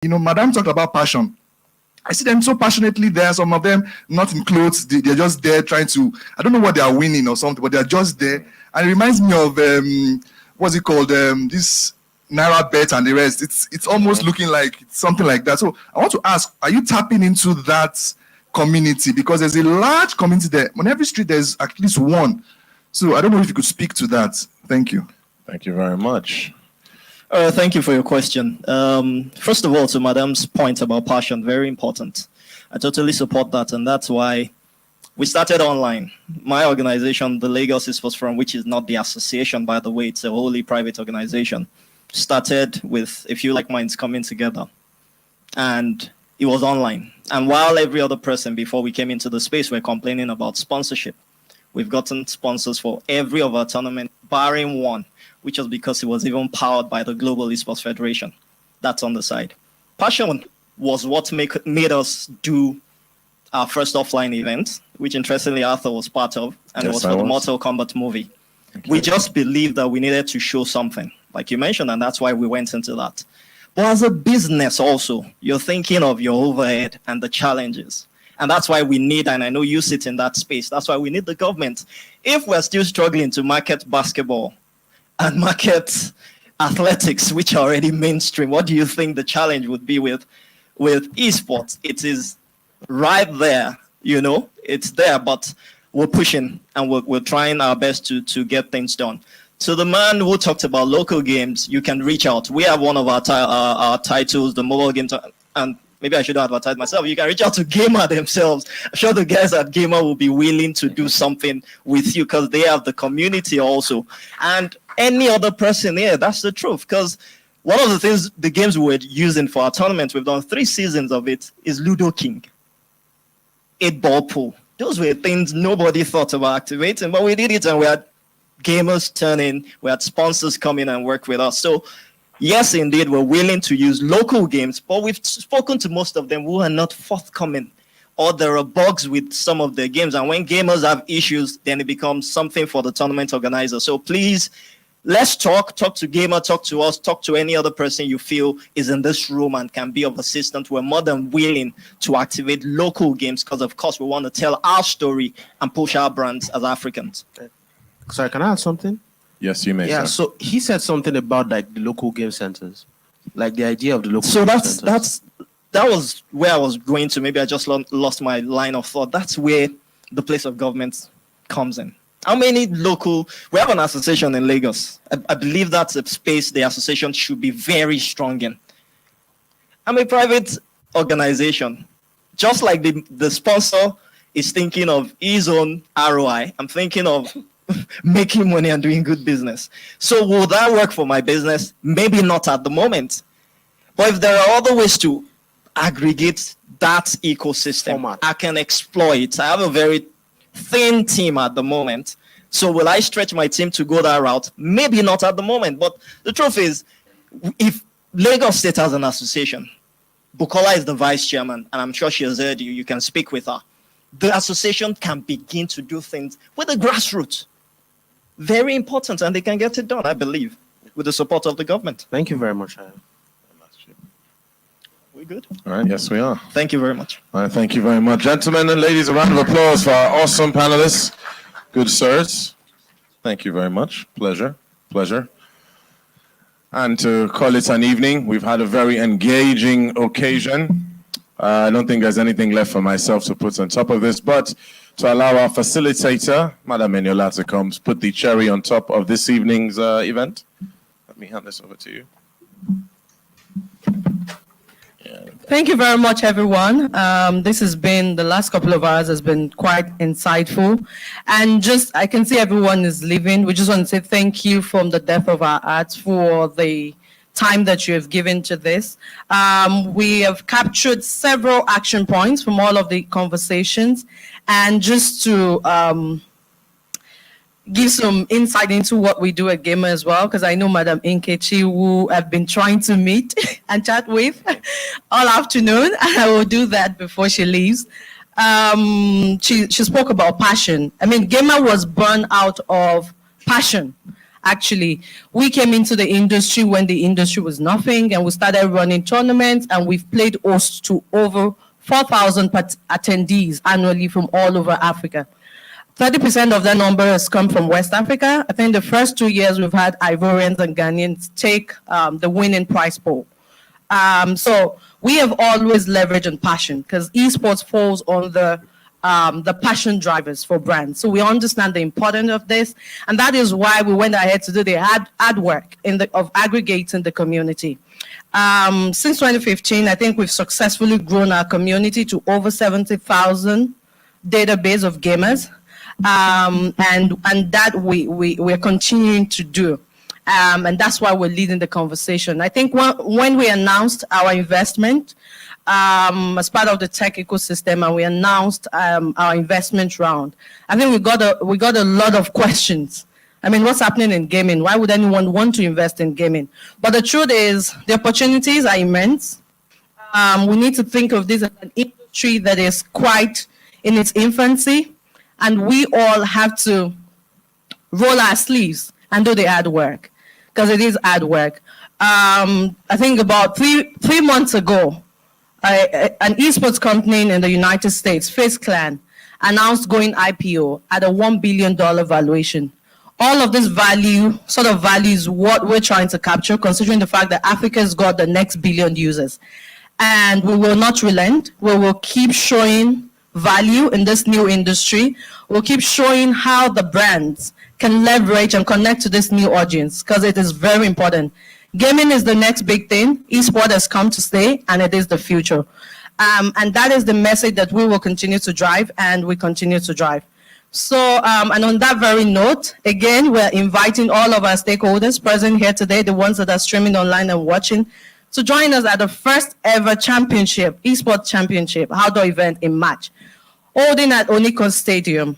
Madam talked about passion. I see them so passionately there. Some of them not in clothes. They're just there trying to, I don't know what they are winning or something, but they're just there. And it reminds me of, what's it called? This Naira bet and the rest. It's almost looking like something like that. So I want to ask, are you tapping into that community? Because there's a large community there. On every street, there's at least one. So I don't know if you could speak to that. Thank you. Thank you very much. Thank you for your question. First of all, to Madam's point about passion, very important. I totally support that, and that's why we started online. My organization, the Lagos Esports Forum, which is not the association, by the way, it's a wholly private organization, started with a few like minds coming together, and it was online. And while every other person before we came into the space were complaining about sponsorship, we've gotten sponsors for every of our tournament, barring one, which was because it was even powered by the Global Esports Federation. That's on the side. Passion was what made us do our first offline event, which interestingly Arthur was part of, and it was for the Mortal Kombat movie. We just believed that we needed to show something, like you mentioned, and that's why we went into that. But as a business also, you're thinking of your overhead and the challenges. And that's why we need, and I know you sit in that space, that's why we need the government. If we're still struggling to market basketball and market athletics, which are already mainstream, what do you think the challenge would be with esports? It is right there, it's there, but we're pushing and we're trying our best to get things done. So the man who talked about local games, you can reach out. We have one of our titles, the mobile game, and maybe I should advertise myself. You can reach out to Gamr themselves. I'm sure the guys at Gamr will be willing to do something with you because they have the community also. And any other person here, that's the truth. Because one of the things, the games we're using for our tournament, we've done 3 seasons of it, is Ludo King, 8-ball pool. Those were things nobody thought about activating, but we did it, and we had gamers turning, we had sponsors come in and work with us. So yes, indeed, we're willing to use local games, but we've spoken to most of them who are not forthcoming, or there are bugs with some of their games. And when gamers have issues, then it becomes something for the tournament organizer. So please, let's talk to Gamr, talk to us, talk to any other person you feel is in this room and can be of assistance. We're more than willing to activate local games because, of course, we want to tell our story and push our brands as Africans. Sorry, can I add something? Yes, you may. Yeah, sir. so he said something about like the local game centers, like the idea of the local. So game centers. that was where I was going to. Maybe I just lost my line of thought. That's where the place of government comes in. How many local? We have an association in Lagos. I believe that's a space the association should be very strong in. I'm a private organization. Just like the sponsor is thinking of his own ROI, I'm thinking of making money and doing good business. So will that work for my business? Maybe not at the moment. But if there are other ways to aggregate that ecosystem, I can exploit. I have a very thin team at the moment. So will I stretch my team to go that route? Maybe not at the moment. But the truth is, if Lagos State has an association, Bukola is the vice chairman, and I'm sure she has heard you. You can speak with her. The association can begin to do things with the grassroots. Very important, and they can get it done, I believe, with the support of the government. Thank you very much. We good? All right, yes, we are. Thank you very much. All right, thank you very much. Gentlemen and ladies, a round of applause for our awesome panelists. Good sirs. Thank you very much. Pleasure. And to call it an evening, we've had a very engaging occasion. I don't think there's anything left for myself to put on top of this, but to allow our facilitator, Madam Eniola, to come put the cherry on top of this evening's event. Let me hand this over to you. Thank you very much, everyone. This has been, the last couple of hours has been quite insightful. And just, I can see everyone is leaving. We just want to say thank you from the depth of our hearts for the time that you have given to this. We have captured several action points from all of the conversations. And just to give some insight into what we do at Gamr as well, because I know Madam Nkechi, who I've been trying to meet and chat with all afternoon, and I will do that before she leaves. She spoke about passion. I mean, Gamr was born out of passion. Actually, we came into the industry when the industry was nothing, and we started running tournaments, and we've played host to over 4,000 attendees annually from all over Africa. 30% of that number has come from West Africa. I think the first 2 years we've had Ivorians and Ghanaians take the winning prize pool. So we have always leveraged on passion, because esports falls on the passion drivers for brands. So we understand the importance of this, and that is why we went ahead to do the hard work of aggregating the community. Since 2015, I think we've successfully grown our community to over 70,000 database of gamers, and that we're continuing to do. And that's why we're leading the conversation. I think when we announced our investment as part of the tech ecosystem, and we announced our investment round, I think we got a lot of questions. I mean, what's happening in gaming? Why would anyone want to invest in gaming? But the truth is, the opportunities are immense. We need to think of this as an industry that is quite in its infancy, and we all have to roll our sleeves and do the hard work, because it is hard work. I think about three months ago, an esports company in the United States, Face Clan, announced going IPO at a $1 billion valuation. All of this value is what we're trying to capture, considering the fact that Africa's got the next billion users. And we will not relent. We will keep showing value in this new industry. We'll keep showing how the brands can leverage and connect to this new audience, because it is very important. Gaming is the next big thing. Esport has come to stay, and it is the future. And that is the message that we will continue to drive, and we continue to drive. So, and on that very note, again, we're inviting all of our stakeholders present here today, the ones that are streaming online and watching, to join us at the first ever championship, esports championship, outdoor event in March, holding at Oniko Stadium.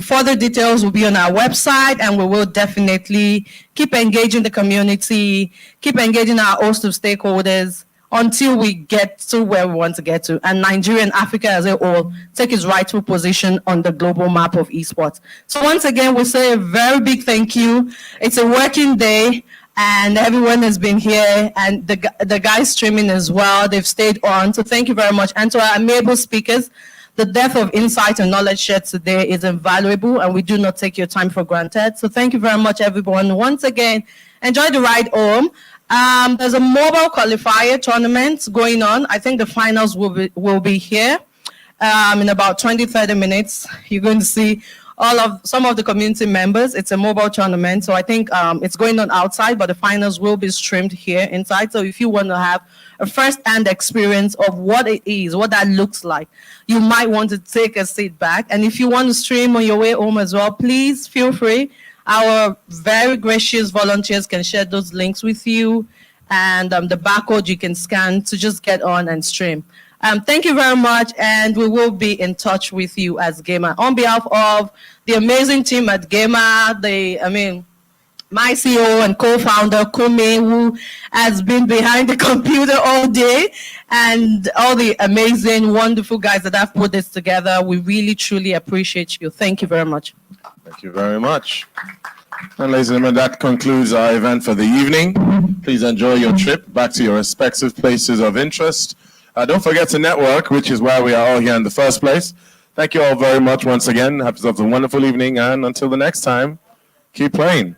Further details will be on our website, and we will definitely keep engaging the community, keep engaging our host of stakeholders until we get to where we want to get to, and Nigeria and Africa as a whole take its rightful position on the global map of esports. So once again, we say a very big thank you. It's a working day, and everyone has been here, and the guys streaming as well, they've stayed on. So thank you very much. And to our amiable speakers, the depth of insight and knowledge shared today is invaluable, and we do not take your time for granted. So thank you very much, everyone. Once again, enjoy the ride home. There's a mobile qualifier tournament going on. I think the finals will be here in about 20-30 minutes. You're going to see some of the community members. It's a mobile tournament, so I think it's going on outside, but the finals will be streamed here inside. So if you want to have a first-hand experience of what it is, what that looks like, you might want to take a seat back. And if you want to stream on your way home as well, please feel free. Our very gracious volunteers can share those links with you, and the barcode you can scan to just get on and stream. Thank you very much, and we will be in touch with you as Gamr. On behalf of the amazing team at Gamr, my CEO and co-founder, Kumi, who has been behind the computer all day, and all the amazing, wonderful guys that have put this together, we really, truly appreciate you. Thank you very much. Thank you very much. And ladies and gentlemen, that concludes our event for the evening. Please enjoy your trip back to your respective places of interest. Don't forget to network, which is why we are all here in the first place. Thank you all very much once again. Have yourselves a wonderful evening, and until the next time, keep playing.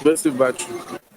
Best battery.